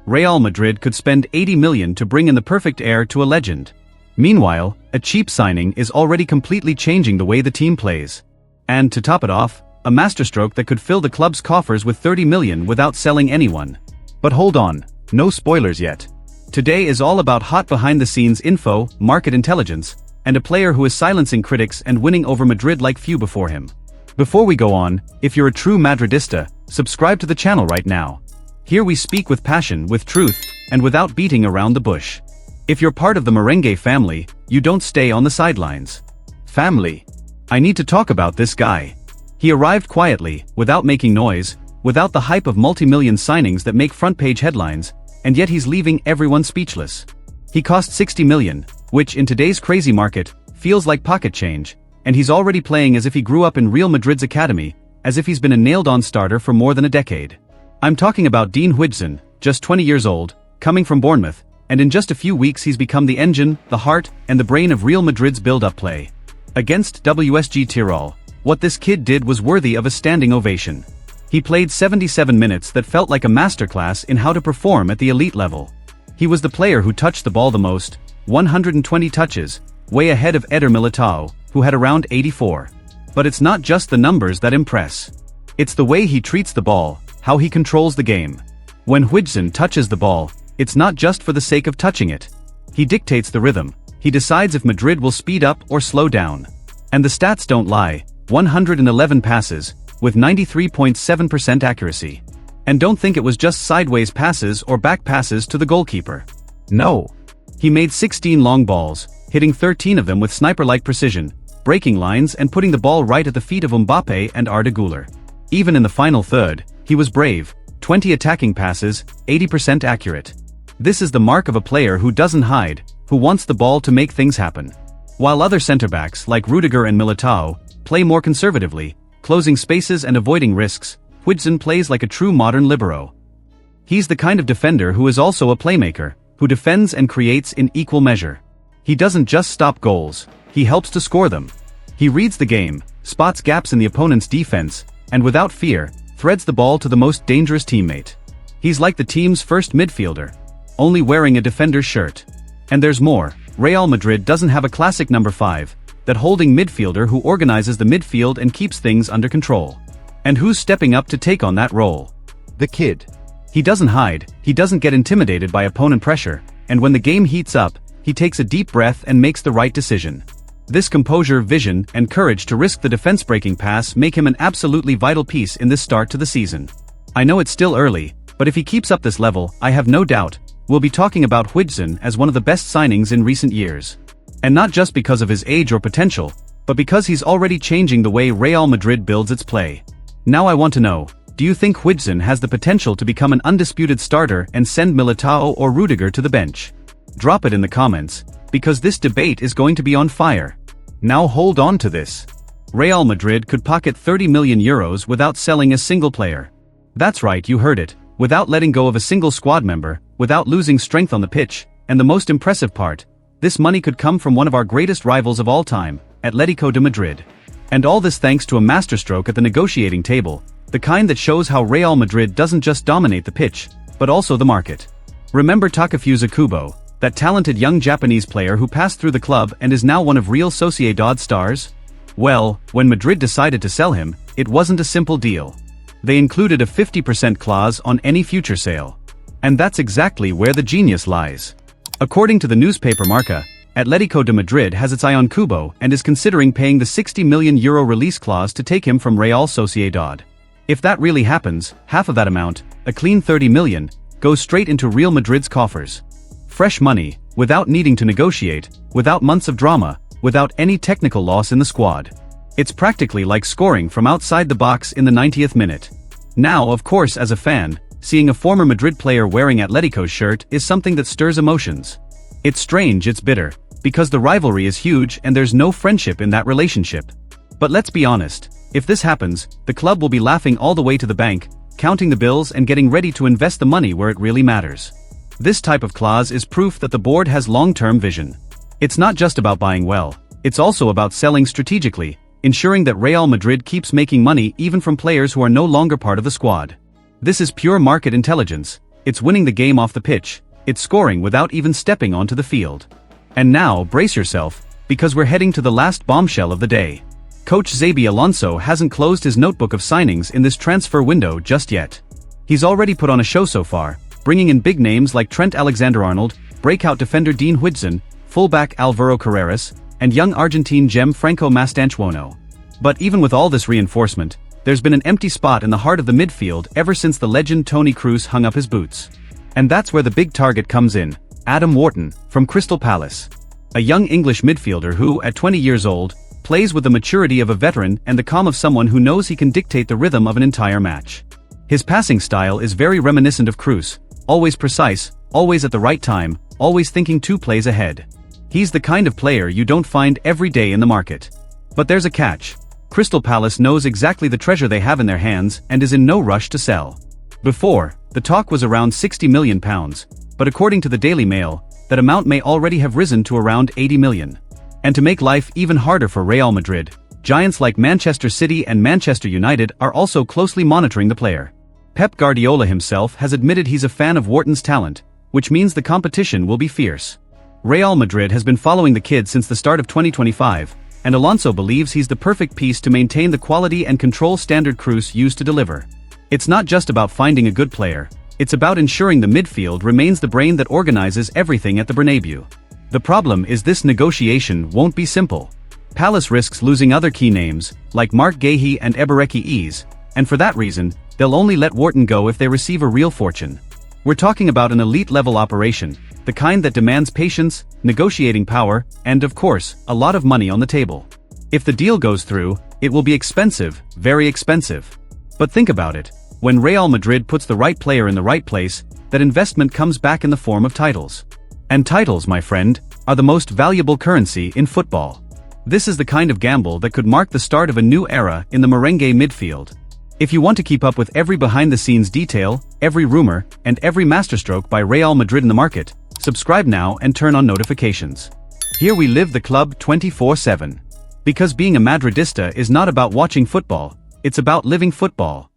Real Madrid could spend 80 million to bring in the perfect heir to a legend. Meanwhile, a cheap signing is already completely changing the way the team plays. And to top it off, a masterstroke that could fill the club's coffers with 30 million without selling anyone. But hold on, no spoilers yet. Today is all about hot behind-the-scenes info, market intelligence, and a player who is silencing critics and winning over Madrid like few before him. Before we go on, if you're a true Madridista, subscribe to the channel right now. Here we speak with passion, with truth, and without beating around the bush. If you're part of the merengue family, you don't stay on the sidelines. Family. I need to talk about this guy. He arrived quietly, without making noise, without the hype of multi-million signings that make front-page headlines, and yet he's leaving everyone speechless. He cost 60 million, which in today's crazy market, feels like pocket change, and he's already playing as if he grew up in Real Madrid's academy, as if he's been a nailed-on starter for more than a decade. I'm talking about Dean Huijsen, just 20 years old, coming from Bournemouth, and in just a few weeks he's become the engine, the heart, and the brain of Real Madrid's build-up play. Against WSG Tirol, what this kid did was worthy of a standing ovation. He played 77 minutes that felt like a masterclass in how to perform at the elite level. He was the player who touched the ball the most, 120 touches, way ahead of Eder Militao, who had around 84. But it's not just the numbers that impress. It's the way he treats the ball, how he controls the game. When Huijsen touches the ball, it's not just for the sake of touching it. He dictates the rhythm. He decides if Madrid will speed up or slow down. And the stats don't lie, 111 passes, with 93.7% accuracy. And don't think it was just sideways passes or back passes to the goalkeeper. No. He made 16 long balls, hitting 13 of them with sniper-like precision, breaking lines and putting the ball right at the feet of Mbappe and Arda Güler. Even in the final third, he was brave, 20 attacking passes, 80% accurate. This is the mark of a player who doesn't hide, who wants the ball to make things happen. While other center-backs like Rudiger and Militao play more conservatively, closing spaces and avoiding risks, Huijsen plays like a true modern libero. He's the kind of defender who is also a playmaker, who defends and creates in equal measure. He doesn't just stop goals, he helps to score them. He reads the game, spots gaps in the opponent's defense, and without fear, threads the ball to the most dangerous teammate. He's like the team's first midfielder, only wearing a defender's shirt. And there's more. Real Madrid doesn't have a classic number 5, that holding midfielder who organizes the midfield and keeps things under control. And who's stepping up to take on that role? The kid. He doesn't hide, he doesn't get intimidated by opponent pressure, and when the game heats up, he takes a deep breath and makes the right decision. This composure, vision, and courage to risk the defense-breaking pass make him an absolutely vital piece in this start to the season. I know it's still early, but if he keeps up this level, I have no doubt, we'll be talking about Huijsen as one of the best signings in recent years. And not just because of his age or potential, but because he's already changing the way Real Madrid builds its play. Now I want to know, do you think Huijsen has the potential to become an undisputed starter and send Militao or Rudiger to the bench? Drop it in the comments, because this debate is going to be on fire. Now hold on to this. Real Madrid could pocket 30 million euros without selling a single player. That's right, you heard it, without letting go of a single squad member, without losing strength on the pitch, and the most impressive part, this money could come from one of our greatest rivals of all time, Atletico de Madrid. And all this thanks to a masterstroke at the negotiating table, the kind that shows how Real Madrid doesn't just dominate the pitch, but also the market. Remember Takefusa Kubo, that talented young Japanese player who passed through the club and is now one of Real Sociedad's stars? Well, when Madrid decided to sell him, it wasn't a simple deal. They included a 50% clause on any future sale. And that's exactly where the genius lies. According to the newspaper Marca, Atletico de Madrid has its eye on Kubo and is considering paying the 60 million euro release clause to take him from Real Sociedad. If that really happens, half of that amount, a clean 30 million, goes straight into Real Madrid's coffers. Fresh money, without needing to negotiate, without months of drama, without any technical loss in the squad. It's practically like scoring from outside the box in the 90th minute. Now, of course, as a fan, seeing a former Madrid player wearing Atletico's shirt is something that stirs emotions. It's strange, it's bitter, because the rivalry is huge and there's no friendship in that relationship. But let's be honest, if this happens, the club will be laughing all the way to the bank, counting the bills and getting ready to invest the money where it really matters. This type of clause is proof that the board has long-term vision. It's not just about buying well, it's also about selling strategically, ensuring that Real Madrid keeps making money even from players who are no longer part of the squad. This is pure market intelligence, It's winning the game off the pitch, it's scoring without even stepping onto the field. And now, brace yourself, because we're heading to the last bombshell of the day. Coach Xabi Alonso hasn't closed his notebook of signings in this transfer window just yet. He's already put on a show so far, bringing in big names like Trent Alexander-Arnold, breakout defender Dean Huijsen, fullback Alvaro Carreras, and young Argentine gem Franco Mastantuono. But even with all this reinforcement, there's been an empty spot in the heart of the midfield ever since the legend Toni Kroos hung up his boots. And that's where the big target comes in, Adam Wharton, from Crystal Palace. A young English midfielder who, at 20 years old, plays with the maturity of a veteran and the calm of someone who knows he can dictate the rhythm of an entire match. His passing style is very reminiscent of Kroos, always precise, always at the right time, always thinking 2 plays ahead. He's the kind of player you don't find every day in the market. But there's a catch. Crystal Palace knows exactly the treasure they have in their hands and is in no rush to sell. Before, the talk was around £60 million, but according to the Daily Mail, that amount may already have risen to around £80 million. And to make life even harder for Real Madrid, giants like Manchester City and Manchester United are also closely monitoring the player. Pep Guardiola himself has admitted he's a fan of Wharton's talent, which means the competition will be fierce. Real Madrid has been following the kid since the start of 2025, and Alonso believes he's the perfect piece to maintain the quality and control standard Kroos used to deliver. It's not just about finding a good player, it's about ensuring the midfield remains the brain that organizes everything at the Bernabeu. The problem is this negotiation won't be simple. Palace risks losing other key names, like Mark Guéhi and Ebereki Eze, and for that reason, they'll only let Wharton go if they receive a real fortune. We're talking about an elite-level operation, the kind that demands patience, negotiating power, and of course, a lot of money on the table. If the deal goes through, it will be expensive, very expensive. But think about it, when Real Madrid puts the right player in the right place, that investment comes back in the form of titles. And titles, my friend, are the most valuable currency in football. This is the kind of gamble that could mark the start of a new era in the merengue midfield. If you want to keep up with every behind-the-scenes detail, every rumor, and every masterstroke by Real Madrid in the market, subscribe now and turn on notifications. Here we live the club 24/7. Because being a Madridista is not about watching football, it's about living football.